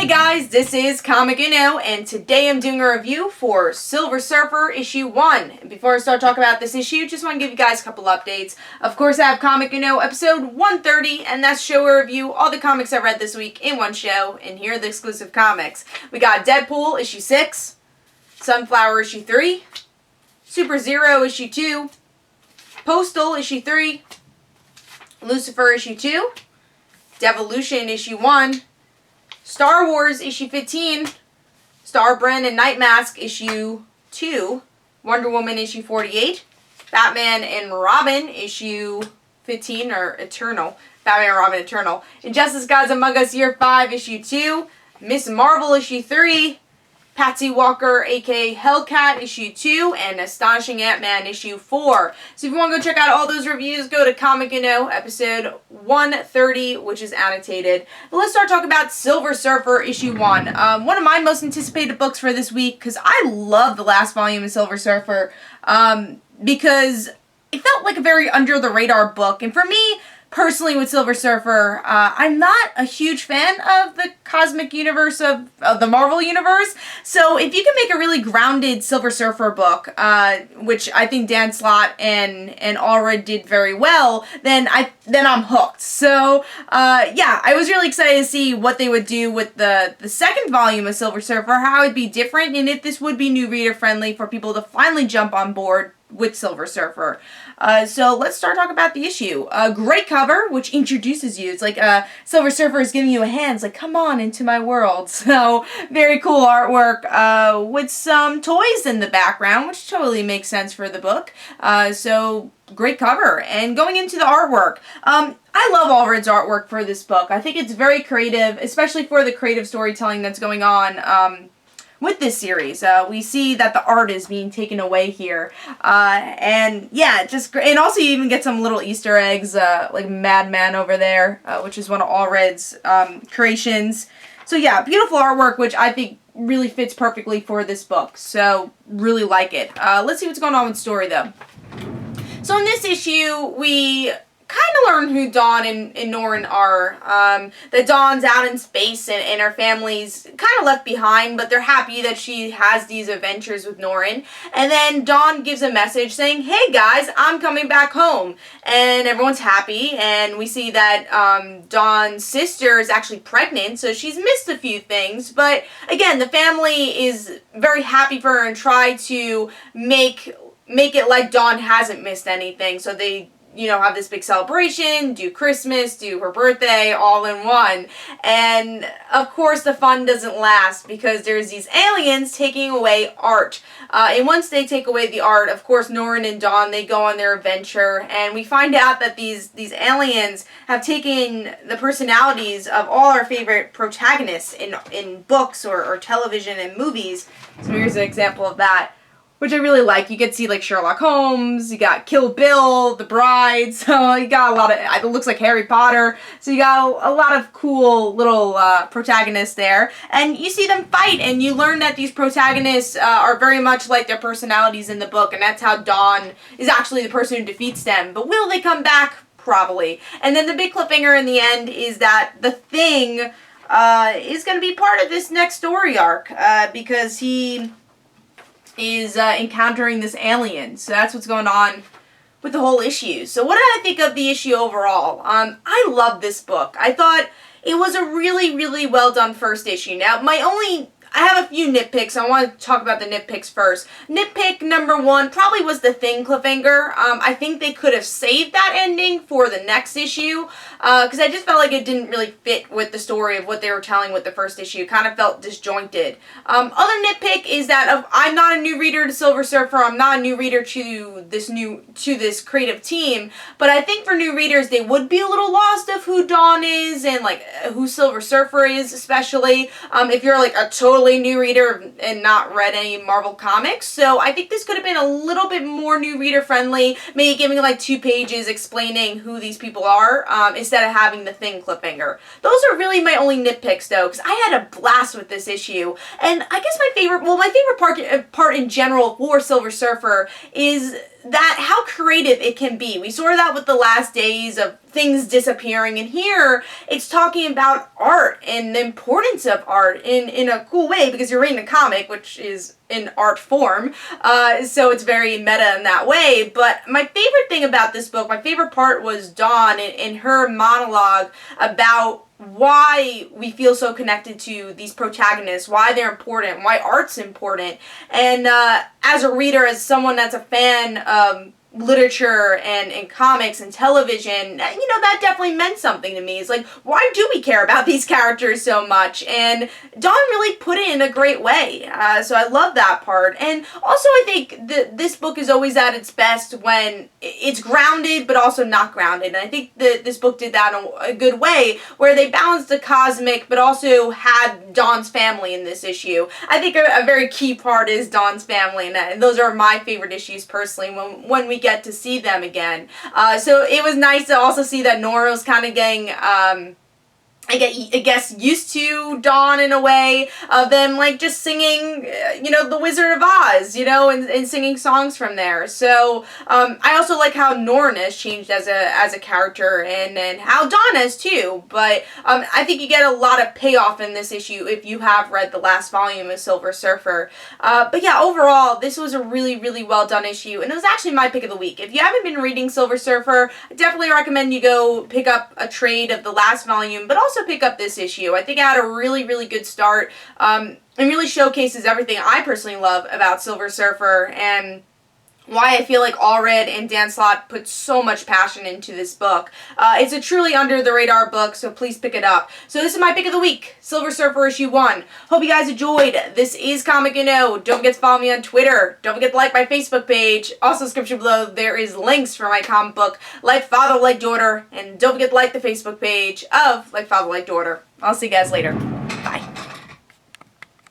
Hey guys, this is Comic Uno, and today I'm doing a review for Silver Surfer issue 1. And before I start talking about this issue, just want to give you guys a couple updates. Of course, I have Comic Uno episode 130, and that's show a review all the comics I read this week in one show, and here are the exclusive comics. We got Deadpool issue 6, Sunflower issue 3, Super Zero issue 2, Postal issue 3, Lucifer issue 2, Devolution issue 1, Star Wars issue 15, Starbrand and Night Mask issue 2, Wonder Woman issue 48, Batman and Robin issue 15, or Eternal, Batman and Robin Eternal, Injustice Gods Among Us year 5 issue 2, Miss Marvel issue 3, Patsy Walker aka Hellcat issue 2, and Astonishing Ant-Man issue 4. So if you want to go check out all those reviews, go to Comic Uno episode 130, which is annotated. But let's start talking about Silver Surfer issue 1. One of my most anticipated books for this week, because I love the last volume of Silver Surfer, because it felt like a very under-the-radar book. And for me, personally, with Silver Surfer, I'm not a huge fan of the cosmic universe of the Marvel Universe. So if you can make a really grounded Silver Surfer book, which I think Dan Slott and Allred did very well, then I'm hooked. So yeah, I was really excited to see what they would do with the second volume of Silver Surfer, how it'd be different, and if this would be new reader friendly for people to finally jump on board with Silver Surfer. So let's start talking about the issue. Great cover, which introduces you. It's like Silver Surfer is giving you a hand. It's like, come on into my world. So very cool artwork with some toys in the background, which totally makes sense for the book. So great cover. And going into the artwork, I love Allred's artwork for this book. I think it's very creative, especially for the creative storytelling that's going on with this series. We see that the art is being taken away here. And yeah, just great. And also you even get some little Easter eggs, like Madman over there, which is one of Allred's creations. So yeah, beautiful artwork, which I think really fits perfectly for this book. So really like it. Let's see what's going on with the story though. So in this issue, we kind of learn who Dawn and Norrin are. That Dawn's out in space and her family's kind of left behind, but they're happy that she has these adventures with Norrin. And then Dawn gives a message saying, hey guys, I'm coming back home. And everyone's happy, and we see that Dawn's sister is actually pregnant, so she's missed a few things. But again, the family is very happy for her and try to make it like Dawn hasn't missed anything. So they, you know, have this big celebration, do Christmas, do her birthday, all in one. And of course the fun doesn't last because there's these aliens taking away art. And once they take away the art, of course Norrin and Dawn, they go on their adventure, and we find out that these aliens have taken the personalities of all our favorite protagonists in books or television and movies. So here's an example of that, which I really like. You get to see like Sherlock Holmes, you got Kill Bill, The Bride, so you got a lot of, it looks like Harry Potter, so you got a lot of cool little protagonists there. And you see them fight, and you learn that these protagonists are very much like their personalities in the book, and that's how Dawn is actually the person who defeats them. But will they come back? Probably. And then the big cliffhanger in the end is that the Thing is going to be part of this next story arc, because he is encountering this alien. So that's what's going on with the whole issue. So what did I think of the issue overall? I love this book. I thought it was a really, really well done first issue. Now, I have a few nitpicks. I want to talk about the nitpicks first. Nitpick number 1 probably was the Thing cliffhanger. I think they could have saved that ending for the next issue, because I just felt like it didn't really fit with the story of what they were telling with the first issue. It kind of felt disjointed. Other nitpick is that I'm not a new reader to Silver Surfer. I'm not a new reader to this creative team, but I think for new readers they would be a little lost of who Dawn is and like who Silver Surfer is, especially if you're like a total new reader and not read any Marvel comics. So I think this could have been a little bit more new reader friendly, maybe giving like 2 pages explaining who these people are, instead of having the Thing cliffhanger. Those are really my only nitpicks though, because I had a blast with this issue. And I guess my favorite part in general for Silver Surfer is that how creative it can be. We saw that with the last days of things disappearing, and here it's talking about art and the importance of art in a cool way, because you're reading a comic, which is in art form, so it's very meta in that way. But my favorite thing about this book, my favorite part, was Dawn in her monologue about why we feel so connected to these protagonists, why they're important, why art's important. And as a reader, as someone that's a fan of literature and comics and television, that definitely meant something to me. It's like, why do we care about these characters so much? And Dawn really put it in a great way, so I love that part. And also, I think this book is always at its best when it's grounded but also not grounded, and I think that this book did that in a good way, where they balanced the cosmic but also had Dawn's family in this issue. I think a very key part is Dawn's family, and those are my favorite issues personally when we get to see them again. So it was nice to also see that Nora was kind of getting I guess used to Dawn in a way of them like just singing, The Wizard of Oz, and singing songs from there. So I also like how Norn has changed as a character, and how Dawn has too. But I think you get a lot of payoff in this issue if you have read the last volume of Silver Surfer. But yeah, overall, this was a really, really well done issue, and it was actually my pick of the week. If you haven't been reading Silver Surfer, I definitely recommend you go pick up a trade of the last volume, but also pick up this issue. I think it had a really, really good start. It really showcases everything I personally love about Silver Surfer, and why I feel like Allred and Dan Slott put so much passion into this book. It's a truly under-the-radar book, so please pick it up. So this is my pick of the week, Silver Surfer issue 1. Hope you guys enjoyed. This is Comic Don't forget to follow me on Twitter. Don't forget to like my Facebook page. Also, description below, there is links for my comic book, Like Father, Like Daughter. And don't forget to like the Facebook page of Like Father, Like Daughter. I'll see you guys later.